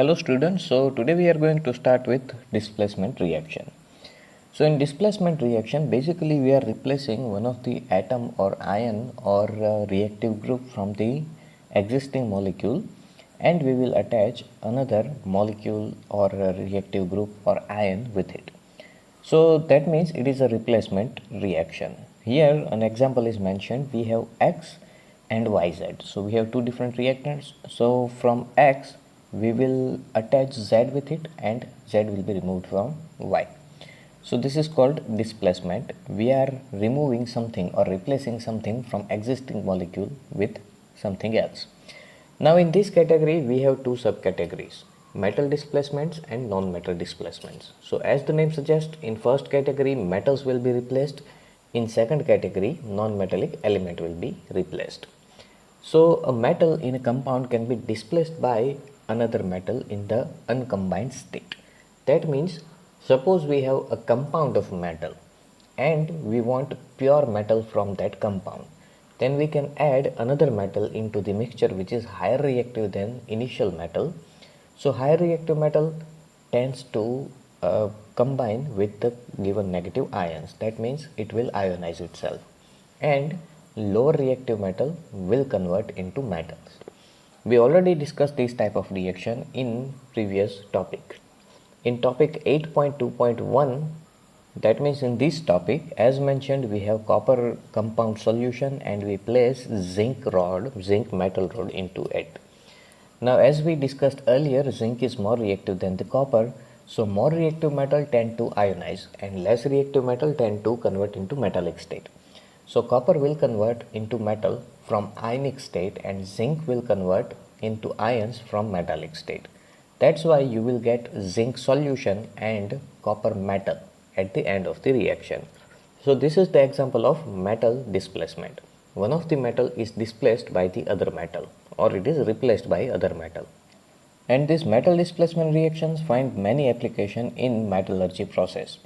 Hello students, so today we are going to start with displacement reaction. So in displacement reaction, basically we are replacing one of the atom or ion or reactive group from the existing molecule, and we will attach another molecule or reactive group or ion with it. So that means it is a replacement reaction. Here an example is mentioned. We have X and YZ. So we have two different reactants. So from X we will attach Z with it and Z will be removed from Y. So this is called displacement. We are removing something or replacing something from existing molecule with something else. Now in this category we have two subcategories, metal displacements and non-metal displacements. So as the name suggests, in first category metals will be replaced, in second category non-metallic element will be replaced. So a metal in a compound can be displaced by another metal in the uncombined state. That means suppose we have a compound of metal and we want pure metal from that compound, then we can add another metal into the mixture which is higher reactive than initial metal. So higher reactive metal tends to combine with the given negative ions. That means it will ionize itself, and lower reactive metal will convert into metals. We already discussed this type of reaction in previous topic. In topic 8.2.1, that means in this topic, as mentioned, we have copper compound solution and we place zinc metal rod into it. Now as we discussed earlier, zinc is more reactive than the copper, so more reactive metal tend to ionize and less reactive metal tend to convert into metallic state. So copper will convert into metal from ionic state and zinc will convert into ions from metallic state. That's why you will get zinc solution and copper metal at the end of the reaction. So this is the example of metal displacement. One of the metal is displaced by the other metal, or it is replaced by other metal. And these metal displacement reactions find many application in metallurgy process.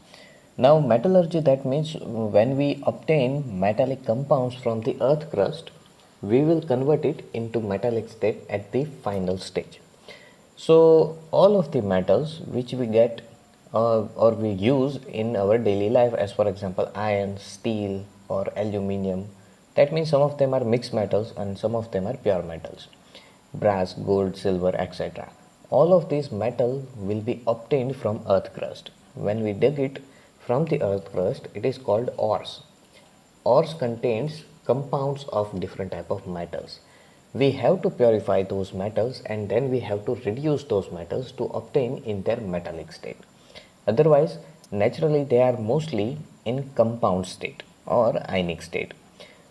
Now metallurgy, that means when we obtain metallic compounds from the earth crust, we will convert it into metallic state at the final stage. So all of the metals which we get or we use in our daily life, as for example iron, steel or aluminium, that means some of them are mixed metals and some of them are pure metals. Brass, gold, silver, etc. All of these metal will be obtained from earth crust. When we dig it from the earth crust, it is called ores. Ores contains compounds of different type of metals. We have to purify those metals and then we have to reduce those metals to obtain in their metallic state. Otherwise, naturally they are mostly in compound state or ionic state.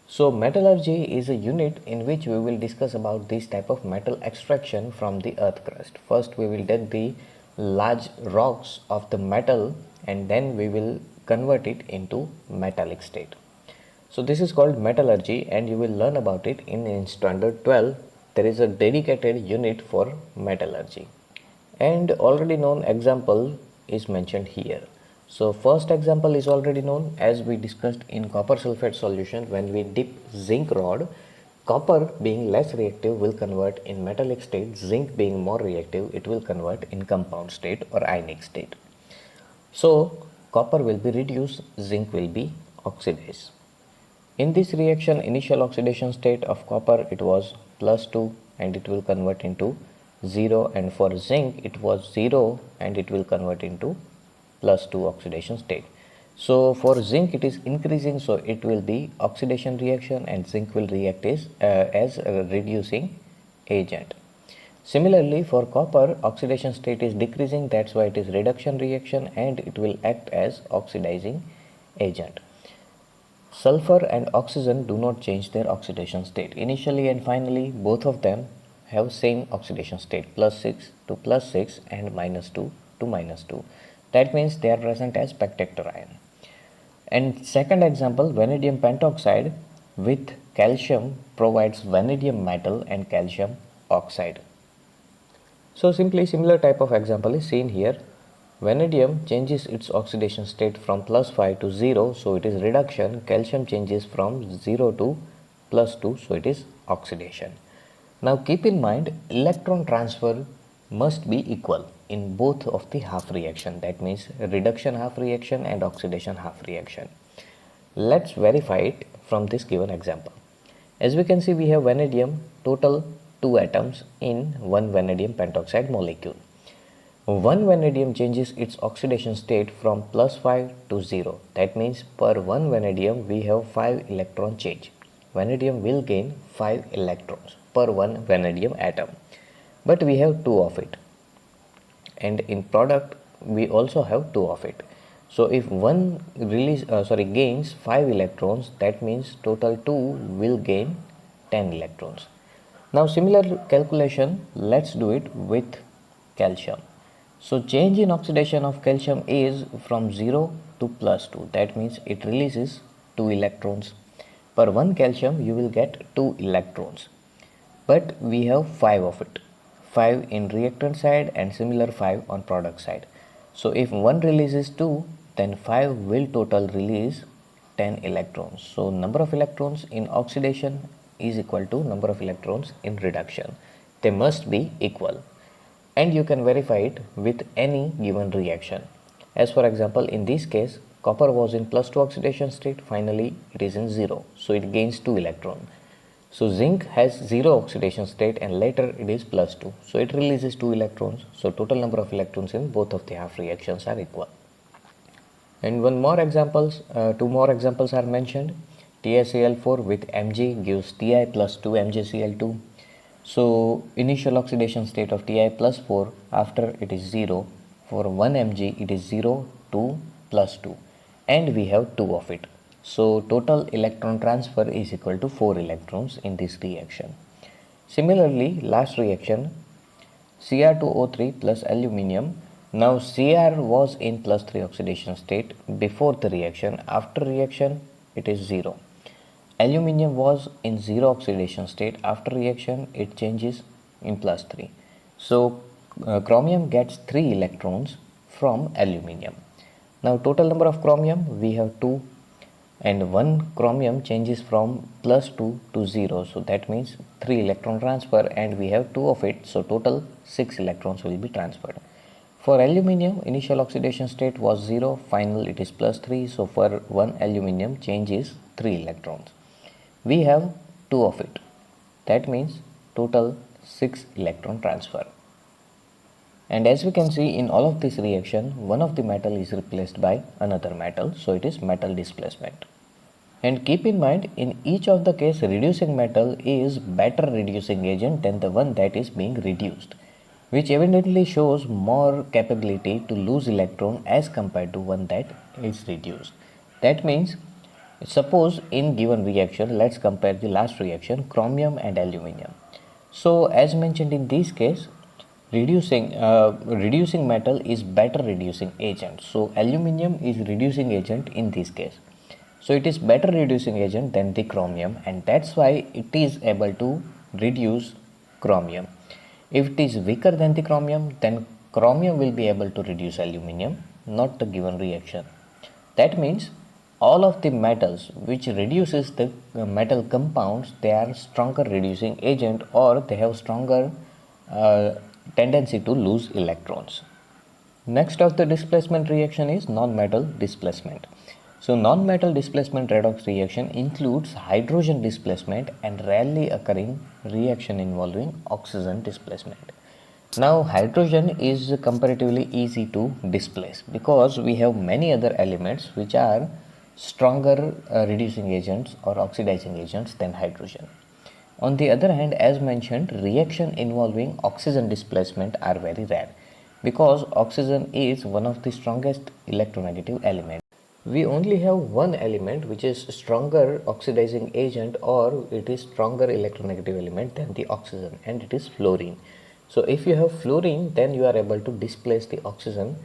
So metallurgy is a unit in which we will discuss about this type of metal extraction from the earth crust. First we will dig the large rocks of the metal and then we will convert it into metallic state. So this is called metallurgy and you will learn about it in standard 12. There is a dedicated unit for metallurgy. And already known example is mentioned here. So first example is already known, as we discussed in copper sulfate solution. When we dip zinc rod, copper being less reactive will convert in metallic state, zinc being more reactive, it will convert in compound state or ionic state. So copper will be reduced, zinc will be oxidized. In this reaction, initial oxidation state of copper, it was +2 and it will convert into 0, and for zinc it was 0 and it will convert into +2 oxidation state. So for zinc it is increasing, so it will be oxidation reaction and zinc will react as a reducing agent. Similarly for copper, oxidation state is decreasing, that's why it is reduction reaction and it will act as oxidizing agent. Sulfur and oxygen do not change their oxidation state. Initially and finally both of them have same oxidation state, +6 to +6 and -2 to -2. That means they are present as pectector ion. And second example, vanadium pentoxide with calcium provides vanadium metal and calcium oxide. So simply similar type of example is seen here. Vanadium changes its oxidation state from +5 to 0, so it is reduction. Calcium changes from 0 to +2, so it is oxidation. Now keep in mind, electron transfer must be equal in both of the half reaction, that means reduction half reaction and oxidation half reaction. Let's verify it from this given example. As we can see, we have vanadium, total 2 atoms in one vanadium pentoxide molecule. One vanadium changes its oxidation state from +5 to 0. That means per one vanadium we have 5 electron change. Vanadium will gain 5 electrons per one vanadium atom. But we have 2 of it. And in product we also have 2 of it. So if one gains 5 electrons, that means total 2 will gain 10 electrons. Now similar calculation, let's do it with calcium. So change in oxidation of calcium is from 0 to +2. That means it releases 2 electrons. Per one calcium you will get 2 electrons. But we have 5 of it. 5 in reactant side and similar 5 on product side. So if one releases 2, then 5 will total release 10 electrons. So number of electrons in oxidation is equal to number of electrons in reduction. They must be equal. And you can verify it with any given reaction. As for example, in this case, copper was in +2 oxidation state, finally it is in 0, so it gains 2 electrons. So zinc has 0 oxidation state and later it is +2, so it releases 2 electrons, so total number of electrons in both of the half reactions are equal. And two more examples are mentioned. TiCl4 with Mg gives Ti plus 2 MgCl2. So initial oxidation state of Ti plus 4 after it is 0. For 1 Mg it is 0, 2, plus 2, and we have 2 of it. So total electron transfer is equal to 4 electrons in this reaction. Similarly, last reaction, Cr2O3 plus aluminium. Now Cr was in +3 oxidation state before the reaction. After reaction it is 0. Aluminium was in 0 oxidation state. After reaction it changes in +3. So chromium gets 3 electrons from aluminium. Now total number of chromium we have 2, and one chromium changes from +2 to 0. So that means 3 electron transfer, and we have 2 of it. So total 6 electrons will be transferred. For aluminium, initial oxidation state was 0, final it is +3. So for one aluminium change is 3 electrons. We have 2 of it. That means total 6 electron transfer. And as we can see in all of this reaction, one of the metal is replaced by another metal. So it is metal displacement. And keep in mind, in each of the case, reducing metal is better reducing agent than the one that is being reduced, which evidently shows more capability to lose electron as compared to one that is reduced. That means, suppose in given reaction, let's compare the last reaction, chromium and aluminium. So as mentioned in this case, reducing metal is better reducing agent. So aluminium is reducing agent in this case. So it is better reducing agent than the chromium, and that's why it is able to reduce chromium. If it is weaker than the chromium, then chromium will be able to reduce aluminium, not the given reaction. That means all of the metals which reduces the metal compounds, they are stronger reducing agent, or they have stronger tendency to lose electrons. Next of the displacement reaction is non-metal displacement. So non-metal displacement redox reaction includes hydrogen displacement and rarely occurring reaction involving oxygen displacement. Now hydrogen is comparatively easy to displace because we have many other elements which are stronger reducing agents or oxidizing agents than hydrogen. On the other hand, as mentioned, reaction involving oxygen displacement are very rare because oxygen is one of the strongest electronegative elements. We only have one element which is stronger oxidizing agent, or it is stronger electronegative element than the oxygen, and it is fluorine. So if you have fluorine, then you are able to displace the oxygen.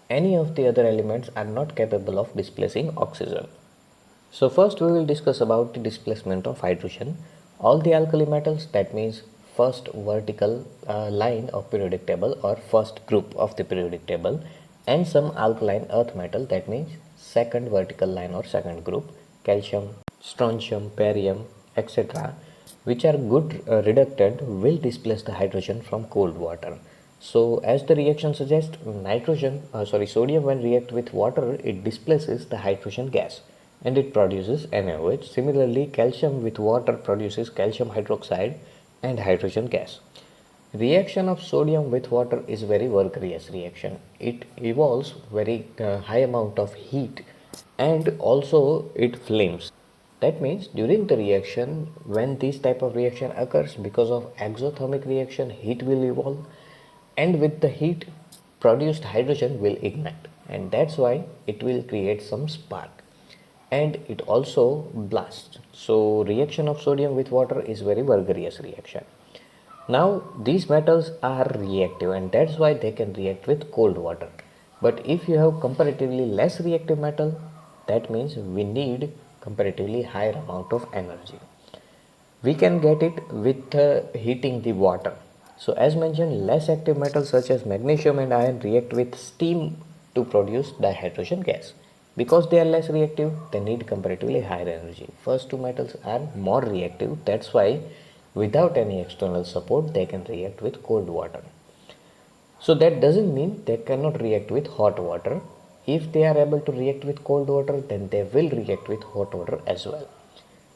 Any of the other elements are not capable of displacing oxygen. So first we will discuss about the displacement of hydrogen. All the alkali metals, that means first vertical line of periodic table or first group of the periodic table, and some alkaline earth metal, that means second vertical line or second group, calcium, strontium, barium, etc., which are good reductant, will displace the hydrogen from cold water. So as the reaction suggests, sodium when react with water, it displaces the hydrogen gas and it produces NaOH. Similarly, calcium with water produces calcium hydroxide and hydrogen gas. Reaction of sodium with water is very vigorous reaction. It evolves very high amount of heat and also it flames. That means during the reaction, when this type of reaction occurs, because of exothermic reaction, heat will evolve and with the heat produced hydrogen will ignite, and that's why it will create some spark and it also blasts. So reaction of sodium with water is very vigorous reaction. Now these metals are reactive and that's why they can react with cold water. But if you have comparatively less reactive metal, that means we need comparatively higher amount of energy. We can get it with heating the water. So as mentioned, less active metals such as magnesium and iron react with steam to produce dihydrogen gas. Because they are less reactive, they need comparatively higher energy. First two metals are more reactive, that's why without any external support they can react with cold water. So that doesn't mean they cannot react with hot water. If they are able to react with cold water, then they will react with hot water as well.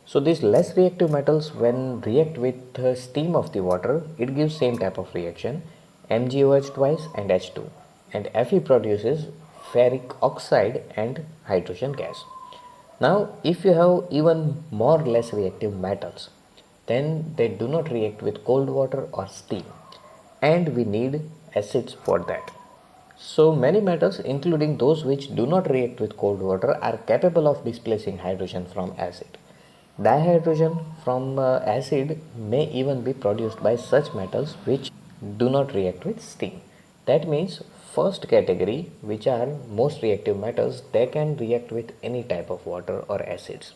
So these less reactive metals when react with the steam of the water, it gives same type of reaction, MgOH twice and H2, and Fe produces ferric oxide and hydrogen gas. Now if you have even more less reactive metals, then they do not react with cold water or steam and we need acids for that. So many metals, including those which do not react with cold water, are capable of displacing hydrogen from acid. Dihydrogen from acid may even be produced by such metals which do not react with steam. That means first category, which are most reactive metals, they can react with any type of water or acids.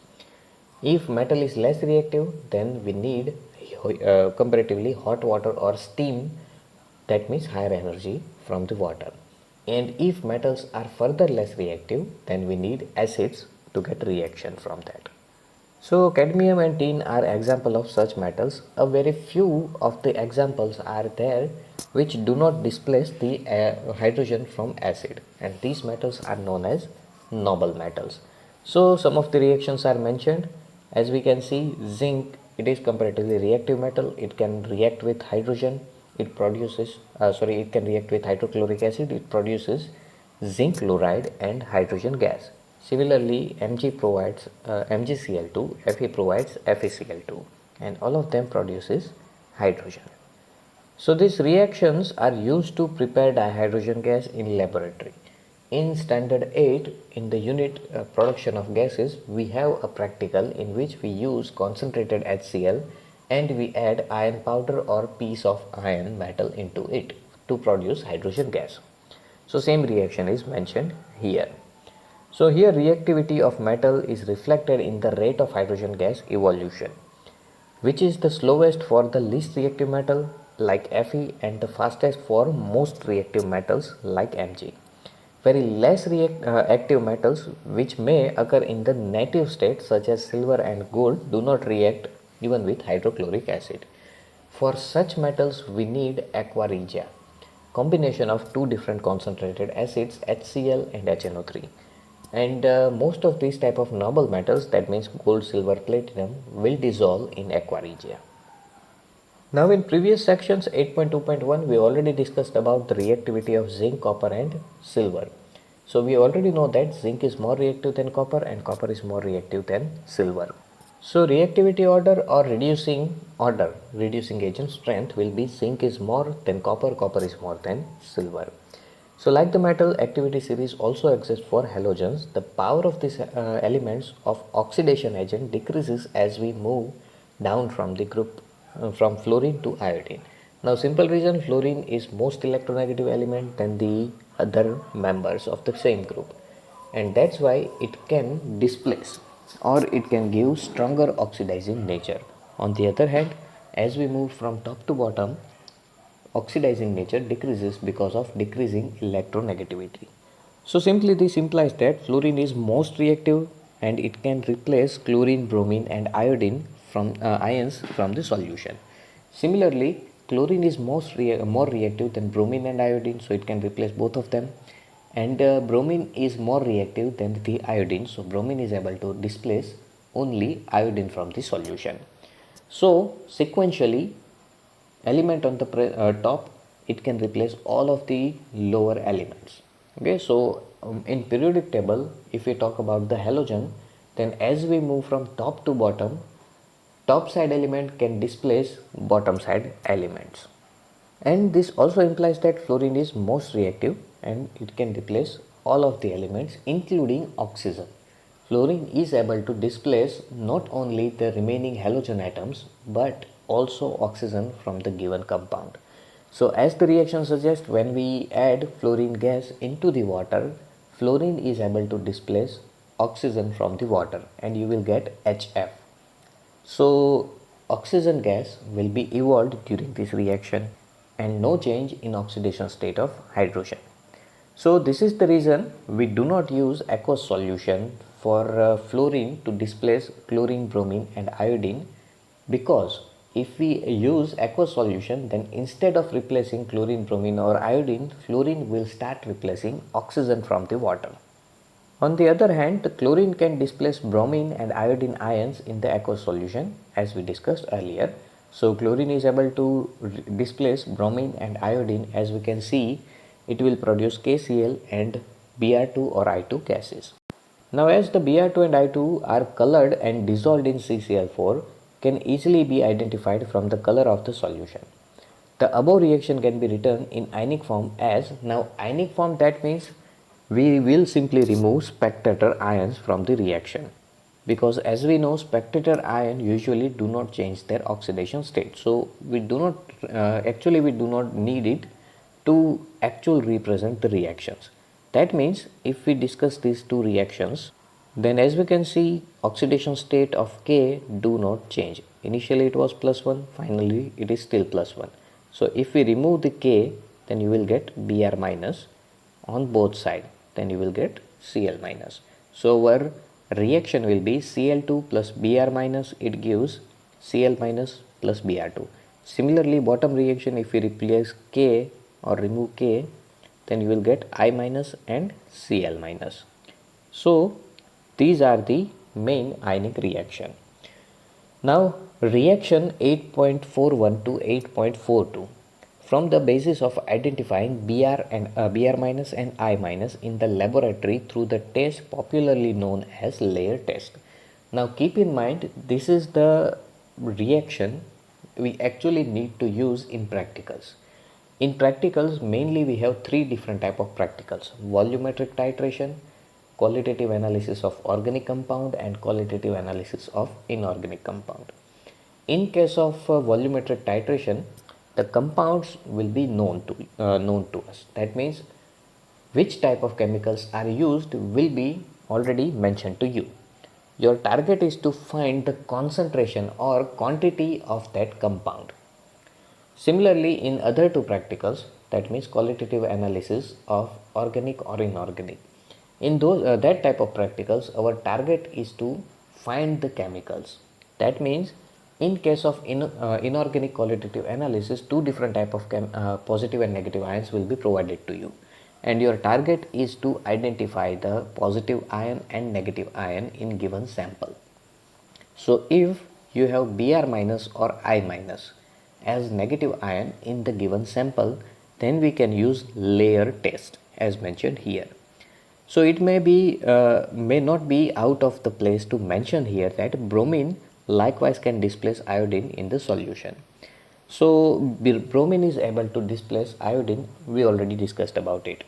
If metal is less reactive, then we need comparatively hot water or steam, that means higher energy from the water. And if metals are further less reactive, then we need acids to get reaction from that. So cadmium and tin are example of such metals. A very few of the examples are there which do not displace the hydrogen from acid, and these metals are known as noble metals. So some of the reactions are mentioned. As we can see, zinc, it is comparatively reactive metal. It can react with hydrogen. It can react with hydrochloric acid. It produces zinc chloride and hydrogen gas. Similarly, Mg provides MgCl2, Fe provides FeCl2, and all of them produces hydrogen. So these reactions are used to prepare dihydrogen gas in laboratory. In standard 8, in the unit production of gases, we have a practical in which we use concentrated HCl and we add iron powder or piece of iron metal into it to produce hydrogen gas. So same reaction is mentioned here. So here reactivity of metal is reflected in the rate of hydrogen gas evolution, which is the slowest for the least reactive metal like Fe and the fastest for most reactive metals like Mg. Very less active metals which may occur in the native state such as silver and gold do not react even with hydrochloric acid. For such metals we need aqua regia, combination of two different concentrated acids HCl and HNO3. And most of these type of noble metals, that means gold, silver, platinum, will dissolve in aqua regia. Now in previous sections 8.2.1 we already discussed about the reactivity of zinc, copper and silver. So we already know that zinc is more reactive than copper and copper is more reactive than silver. So reactivity reducing agent strength will be zinc is more than copper, copper is more than silver. So like the metal activity series also exists for halogens, the power of these elements of oxidation agent decreases as we move down from the group from fluorine to iodine. Now simple reason, fluorine is most electronegative element than the other members of the same group, and that's why it can displace or it can give stronger oxidizing nature. On the other hand, as we move from top to bottom, oxidizing nature decreases because of decreasing electronegativity. So simply this implies that fluorine is most reactive and it can replace chlorine, bromine and iodine from ions from the solution. Similarly, chlorine is more reactive than bromine and iodine, so it can replace both of them. And bromine is more reactive than the iodine, so bromine is able to displace only iodine from the solution. So sequentially, element on the top, it can replace all of the lower elements. Okay, so in periodic table, if we talk about the halogen, then as we move from top to bottom, top side element can displace bottom side elements. And this also implies that fluorine is most reactive and it can replace all of the elements including oxygen. Fluorine is able to displace not only the remaining halogen atoms but also oxygen from the given compound. So as the reaction suggests, when we add fluorine gas into the water, fluorine is able to displace oxygen from the water and you will get HF. So oxygen gas will be evolved during this reaction and no change in oxidation state of hydrogen. So this is the reason we do not use aqueous solution for fluorine to displace chlorine, bromine and iodine, because if we use aqueous solution, then instead of replacing chlorine, bromine or iodine, fluorine will start replacing oxygen from the water. On the other hand, the chlorine can displace bromine and iodine ions in the aqueous solution as we discussed earlier. So chlorine is able to displace bromine and iodine. As we can see, it will produce KCl and Br2 or I2 gases. Now as the Br2 and I2 are colored and dissolved in CCl4, can easily be identified from the color of the solution. The above reaction can be written in ionic form as, now ionic form, that means we will simply remove spectator ions from the reaction, because as we know, spectator ion usually do not change their oxidation state, so we do not need it to actually represent the reactions. That means if we discuss these two reactions, then as we can see, oxidation state of K do not change. Initially it was +1, finally it is still +1. So if we remove the K, then you will get Br minus on both sides, then you will get Cl minus. So our reaction will be Cl2 plus Br minus, it gives Cl minus plus Br2. Similarly, bottom reaction, if we replace K or remove K, then you will get I minus and Cl minus. So these are the main ionic reaction. Now reaction 8.41 to 8.42. From the basis of identifying Br minus and I minus in the laboratory through the test popularly known as layer test. Now keep in mind, this is the reaction we actually need to use in practicals. In practicals, mainly we have three different type of practicals: volumetric titration, qualitative analysis of organic compound and qualitative analysis of inorganic compound. In case of volumetric titration, the compounds will be known to us. That means which type of chemicals are used will be already mentioned to you. Your target is to find the concentration or quantity of that compound. Similarly, in other two practicals, that means qualitative analysis of organic or inorganic, in that type of practicals, our target is to find the chemicals. That means in case of inorganic qualitative analysis, two different type of positive and negative ions will be provided to you, and your target is to identify the positive ion and negative ion in given sample. So if you have Br minus or I minus as negative ion in the given sample, then we can use layer test as mentioned here. So it may not be out of the place to mention here that bromine likewise can displace iodine in the solution. So bromine is able to displace iodine, we already discussed about it.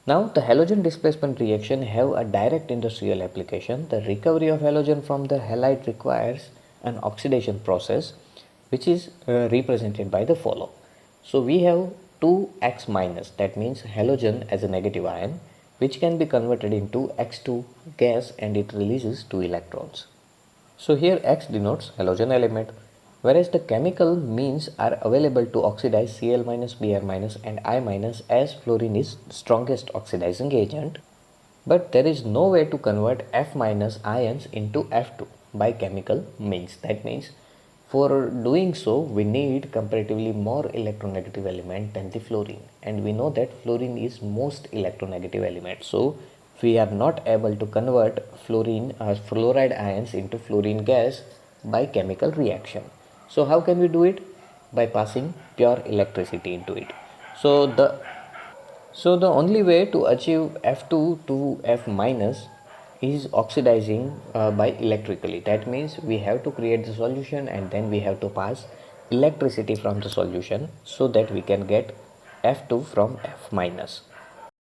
Now the halogen displacement reaction have a direct industrial application. The recovery of halogen from the halide requires an oxidation process which is represented by the follow. So we have 2X minus, that means halogen as a negative ion, which can be converted into X2 gas and it releases 2 electrons. So here X denotes halogen element, whereas the chemical means are available to oxidize Cl minus, Br minus and I minus, as fluorine is strongest oxidizing agent, but there is no way to convert F minus ions into F2 by chemical means. That means For doing so, we need comparatively more electronegative element than the fluorine, and we know that fluorine is most electronegative element. So we are not able to convert fluoride ions into fluorine gas by chemical reaction. So how can we do it? By passing pure electricity into it. So the only way to achieve F2 to F minus is oxidizing by electrically. That means we have to create the solution and then we have to pass electricity from the solution so that we can get F2 from F minus.